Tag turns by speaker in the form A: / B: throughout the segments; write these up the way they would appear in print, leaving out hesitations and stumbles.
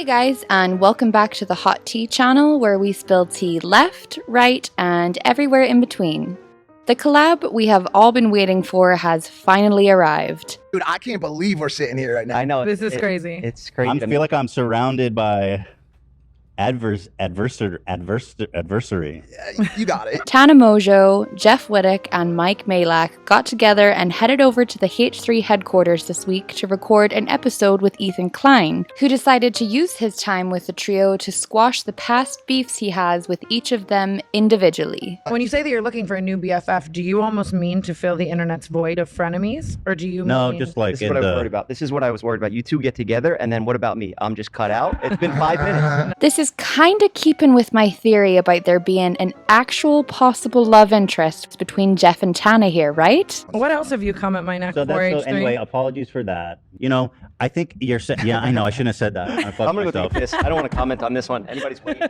A: Hey guys, and welcome back to the Hot Tea channel where we spill tea left, right, and everywhere in between. The collab we have all been waiting for has finally arrived.
B: Dude, I can't believe we're sitting here right now.
C: I know.
D: This is crazy.
C: It's crazy.
E: I feel like I'm surrounded by adversary.
B: You got it.
A: Tana Mongeau, Wittek and Mike Majlak got together and headed over to the H3 headquarters this week to record an episode with Ethan Klein, who decided to use his time with the trio to squash the past beefs he has with each of them individually.
D: When you say that you're looking for a new BFF, do you almost mean to fill the internet's void of frenemies? Or do you
E: No,
D: mean...
E: just like
C: This is what I was worried about. This is what I was worried about. You two get together, and then what about me? I'm just cut out. It's been 5 minutes.
A: This is kinda keeping with my theory about there being an actual possible love interest between Jeff and Tana here, right?
D: What else have you come at my neck
E: so
D: for,
E: that's
D: H3?
E: anyway. Apologies for that. You know, I think you're saying. Yeah, I know. I shouldn't have said that. I fucked
C: I'm gonna go
E: myself.
C: take this. I don't want to comment on this one. Anybody's waiting.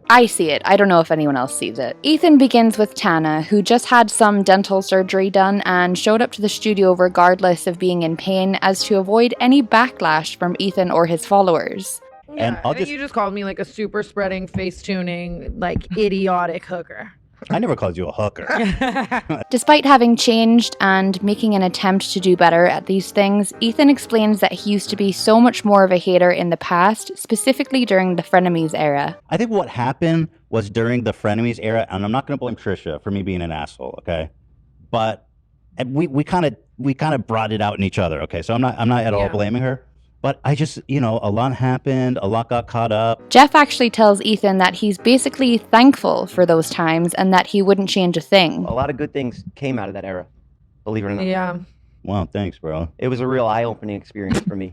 A: I see it. I don't know if anyone else sees it. Ethan begins with Tana, who just had some dental surgery done and showed up to the studio regardless of being in pain as to avoid any backlash from Ethan or his followers.
D: Yeah,
E: And I'll
D: I think you just called me like a super spreading, face tuning, like idiotic hooker.
E: I never called you a hooker.
A: Despite having changed and making an attempt to do better at these things, Ethan explains that he used to be so much more of a hater in the past, specifically during the Frenemies era.
E: I think what happened was during the Frenemies era, and I'm not going to blame Trisha for me being an asshole, okay? But we kind of brought it out in each other, okay? So I'm not at all blaming her. But I just, a lot happened, a lot got caught up.
A: Jeff actually tells Ethan that he's basically thankful for those times and that he wouldn't change a thing.
C: A lot of good things came out of that era, believe it or not.
D: Yeah.
E: Wow, thanks, bro.
C: It was a real eye-opening experience for me.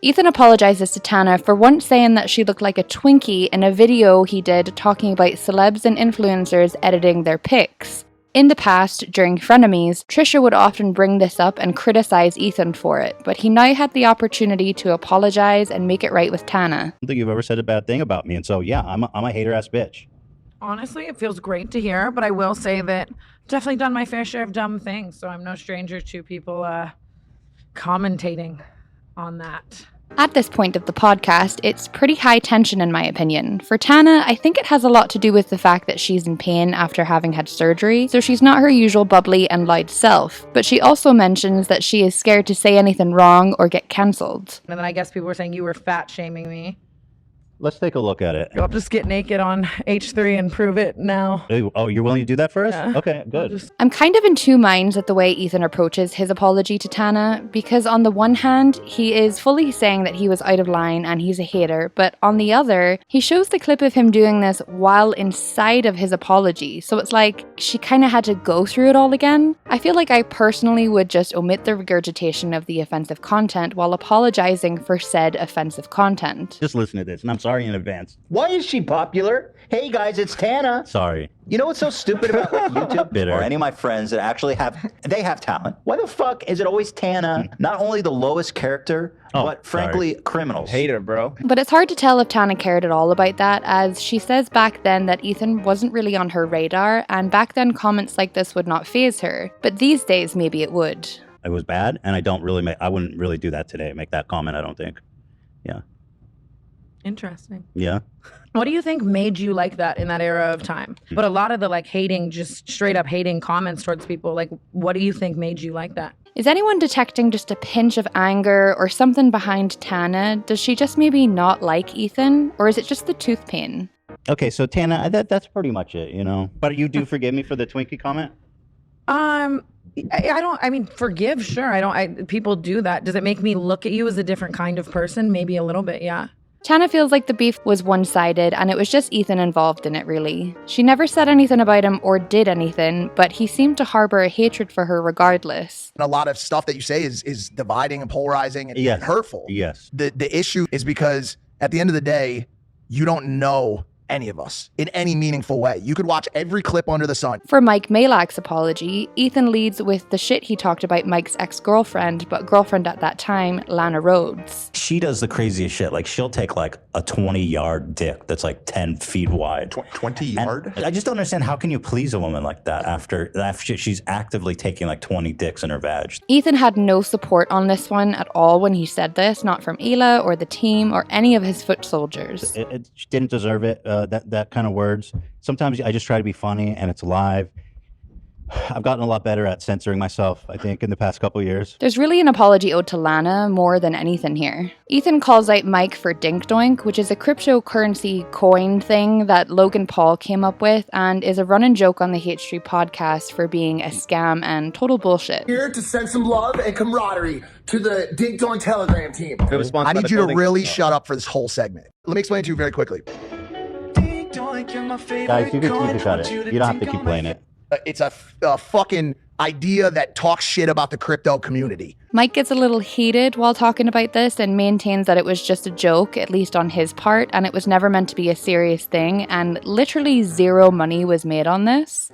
A: Ethan apologizes to Tana for once saying that she looked like a Twinkie in a video he did talking about celebs and influencers editing their pics. In the past, during Frenemies, Trisha would often bring this up and criticize Ethan for it, but he now had the opportunity to apologize and make it right with Tana.
E: I don't think you've ever said a bad thing about me, and so yeah, I'm a hater-ass bitch.
D: Honestly, it feels great to hear, but I will say that I've definitely done my fair share of dumb things, so I'm no stranger to people commentating on that.
A: At this point of the podcast, it's pretty high tension in my opinion. For Tana, I think it has a lot to do with the fact that she's in pain after having had surgery, so she's not her usual bubbly and loud self. But she also mentions that she is scared to say anything wrong or get cancelled.
D: And then I guess people were saying you were fat shaming me.
E: Let's take a look at it.
D: I'll just get naked on H3 and prove it now.
E: Oh, you're willing to do that for us?
D: Yeah.
E: Okay, good.
A: I'm kind of in two minds at the way Ethan approaches his apology to Tana, because on the one hand, he is fully saying that he was out of line and he's a hater, but on the other, he shows the clip of him doing this while inside of his apology, so it's like she kind of had to go through it all again. I feel like I personally would just omit the regurgitation of the offensive content while apologizing for said offensive content.
E: Just listen to this, and I'm sorry in advance.
F: Why is she popular? Hey guys, it's Tana.
E: Sorry.
F: You know what's so stupid about YouTube?
E: Bitter.
F: Or any of my friends that actually have talent. Why the fuck is it always Tana? Not only the lowest character, but frankly, criminals.
C: Hater, bro.
A: But it's hard to tell if Tana cared at all about that, as she says back then that Ethan wasn't really on her radar, and back then comments like this would not faze her. But these days, maybe it would.
E: It was bad, and I wouldn't really do that today, make that comment, I don't think. Yeah.
D: Interesting.
E: Yeah.
D: What do you think made you like that in that era of time? But a lot of the hating, just straight up hating comments towards people, what do you think made you like that?
A: Is anyone detecting just a pinch of anger or something behind Tana? Does she just maybe not like Ethan? Or is it just the tooth pain?
E: Okay, so Tana, that's pretty much it, But you do forgive me for the Twinkie comment?
D: I mean, forgive, sure. People do that. Does it make me look at you as a different kind of person? Maybe a little bit, yeah.
A: Tana feels like the beef was one-sided and it was just Ethan involved in it, really. She never said anything about him or did anything, but he seemed to harbor a hatred for her regardless.
B: And a lot of stuff that you say is dividing and polarizing and hurtful.
E: Yes.
B: The issue is because at the end of the day, you don't know any of us in any meaningful way. You could watch every clip under the sun.
A: For Mike Majlak's apology, Ethan leads with the shit he talked about Mike's ex-girlfriend, but girlfriend at that time, Lana Rhodes.
E: She does the craziest shit. Like, she'll take like a 20-yard dick that's like 10 feet wide.
B: 20 yard?
E: I just don't understand, how can you please a woman like that after she's actively taking like 20 dicks in her vag?
A: Ethan had no support on this one at all when he said this, not from Hila or the team or any of his foot soldiers.
E: It didn't deserve it, that kind of words. Sometimes I just try to be funny and it's live. I've gotten a lot better at censoring myself, I think, in the past couple years.
A: There's really an apology owed to Lana more than anything here. Ethan calls out Mike for Dink Doink, which is a cryptocurrency coin thing that Logan Paul came up with and is a running joke on the H3 podcast for being a scam and total bullshit.
G: Here to send some love and camaraderie to the Dink Doink Telegram team.
B: I need you to really shut up for this whole segment. Let me explain it to you very quickly.
E: Guys, you can cut it. You don't have to keep playing it.
B: It's a fucking idea that talks shit about the crypto community.
A: Mike gets a little heated while talking about this and maintains that it was just a joke, at least on his part, and it was never meant to be a serious thing, and literally zero money was made on this.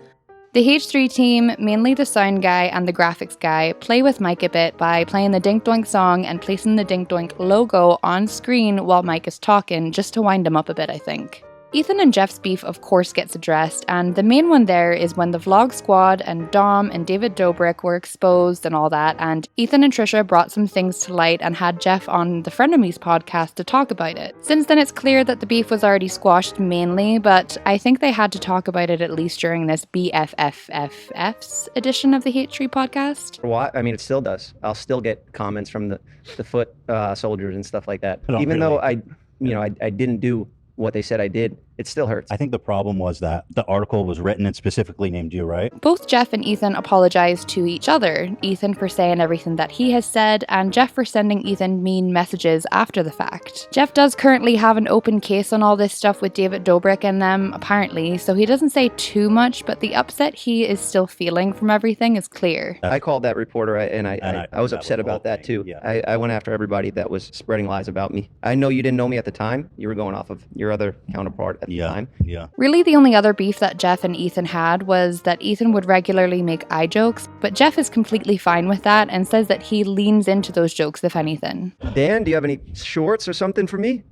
A: The H3 team, mainly the sound guy and the graphics guy, play with Mike a bit by playing the Dink Doink song and placing the Dink Doink logo on screen while Mike is talking, just to wind him up a bit, I think. Ethan and Jeff's beef of course gets addressed, and the main one there is when the Vlog Squad and Dom and David Dobrik were exposed and all that, and Ethan and Trisha brought some things to light and had Jeff on the Frenemies podcast to talk about it. Since then it's clear that the beef was already squashed mainly, but I think they had to talk about it at least during this BFFFF's edition of the H3 podcast.
C: Why? I mean, it still does. I'll still get comments from the foot soldiers and stuff like that.
E: Oh,
C: Even
E: really?
C: though I didn't do what they said I did, it still hurts.
E: I think the problem was that the article was written and specifically named you, right?
A: Both Jeff and Ethan apologized to each other, Ethan for saying everything that he has said, and Jeff for sending Ethan mean messages after the fact. Jeff does currently have an open case on all this stuff with David Dobrik and them, apparently, so he doesn't say too much, but the upset he is still feeling from everything is clear.
C: I called that reporter, and I was upset about that too.
E: Yeah.
C: I went after everybody that was spreading lies about me. I know you didn't know me at the time. You were going off of your other counterpart at the time.
E: Yeah.
A: Really, the only other beef that Jeff and Ethan had was that Ethan would regularly make eye jokes, but Jeff is completely fine with that and says that he leans into those jokes, if anything.
C: Dan, do you have any shorts or something for me?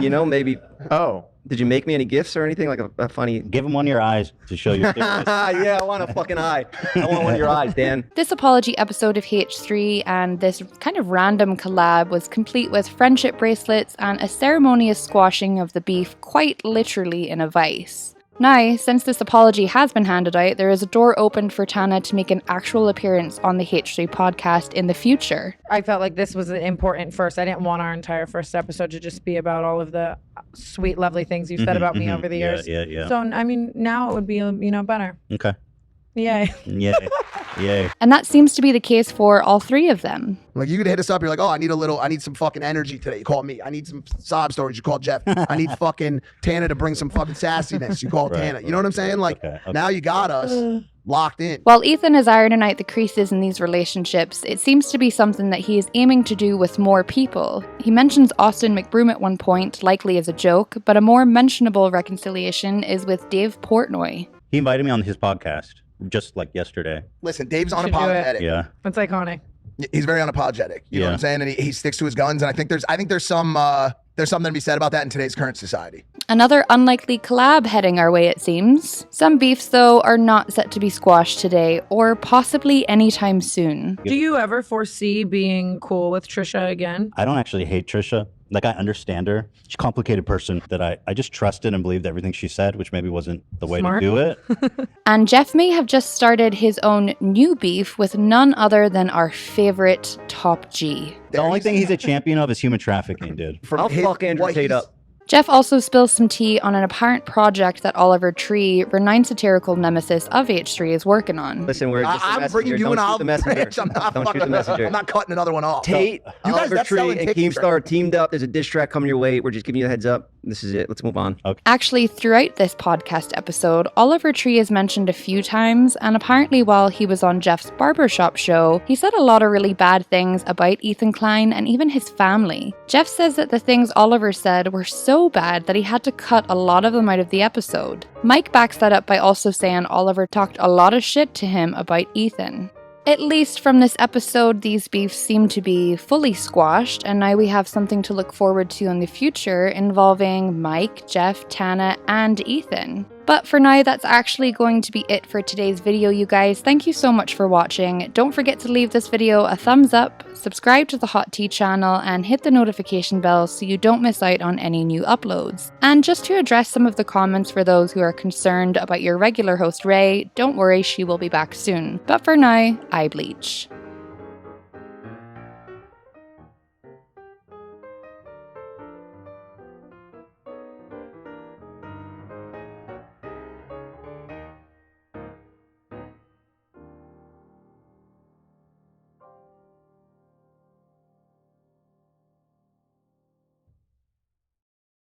C: You know, maybe. Oh. Did you make me any gifts or anything? Like a funny.
E: Give him one of your eyes to show your
C: Yeah, I want a fucking eye. I want one of your eyes, Dan.
A: This apology episode of H3 and this kind of random collab was complete with friendship bracelets and a ceremonious squashing of the beef, quite literally in a vice. Now, since this apology has been handed out, there is a door opened for Tana to make an actual appearance on the H3 podcast in the future.
D: I felt like this was important first. I didn't want our entire first episode to just be about all of the sweet, lovely things you've said about me over the years.
E: Yeah.
D: So, I mean, now it would be, better.
E: Okay.
D: Yay.
E: Yay.
A: And that seems to be the case for all three of them.
B: Like, you could hit us up. You're like, oh, I need some fucking energy today. You call me. I need some sob stories. You call Jeff. I need fucking Tana to bring some fucking sassiness. You call Tana. You know what I'm saying? Like, now you got us locked in.
A: While Ethan is ironing out the creases in these relationships, it seems to be something that he is aiming to do with more people. He mentions Austin McBroom at one point, likely as a joke, but a more mentionable reconciliation is with Dave Portnoy.
E: He invited me on his podcast just like yesterday.
B: Listen, Dave's
D: Should
B: unapologetic.
E: Yeah.
D: It's iconic.
B: He's very unapologetic. You know what I'm saying? And he sticks to his guns. And I think there's something to be said about that in today's current society.
A: Another unlikely collab heading our way, it seems. Some beefs, though, are not set to be squashed today, or possibly anytime soon.
D: Do you ever foresee being cool with Trisha again?
E: I don't actually hate Trisha. Like, I understand her. She's a complicated person that I just trusted and believed everything she said, which maybe wasn't the way to do it.
A: And Jeff may have just started his own new beef with none other than our favorite Top G.
E: The only thing he's a champion of is human trafficking, dude.
C: I'll fuck Andrew Tate up.
A: Jeff also spills some tea on an apparent project that Oliver Tree, renowned satirical nemesis of H3, is working on.
C: Listen, we're just
B: I'm bringing you an album. I'm not cutting another one off.
C: Tate,
B: You guys,
C: Oliver
B: that's
C: Tree,
B: selling
C: and
B: tickets,
C: Keemstar teamed up. There's a diss track coming your way. We're just giving you a heads up. This is it. Let's move on.
E: Okay.
A: Actually, throughout this podcast episode, Oliver Tree is mentioned a few times, and apparently while he was on Jeff's barbershop show, he said a lot of really bad things about Ethan Klein and even his family. Jeff says that the things Oliver said were so bad that he had to cut a lot of them out of the episode. Mike backs that up by also saying Oliver talked a lot of shit to him about Ethan. At least from this episode, these beefs seem to be fully squashed, and now we have something to look forward to in the future involving Mike, Jeff, Tana, and Ethan. But for now, that's actually going to be it for today's video, you guys. Thank you so much for watching. Don't forget to leave this video a thumbs up, subscribe to the Hot Tea channel, and hit the notification bell so you don't miss out on any new uploads. And just to address some of the comments for those who are concerned about your regular host Ray, don't worry, she will be back soon. But for now, I bleach.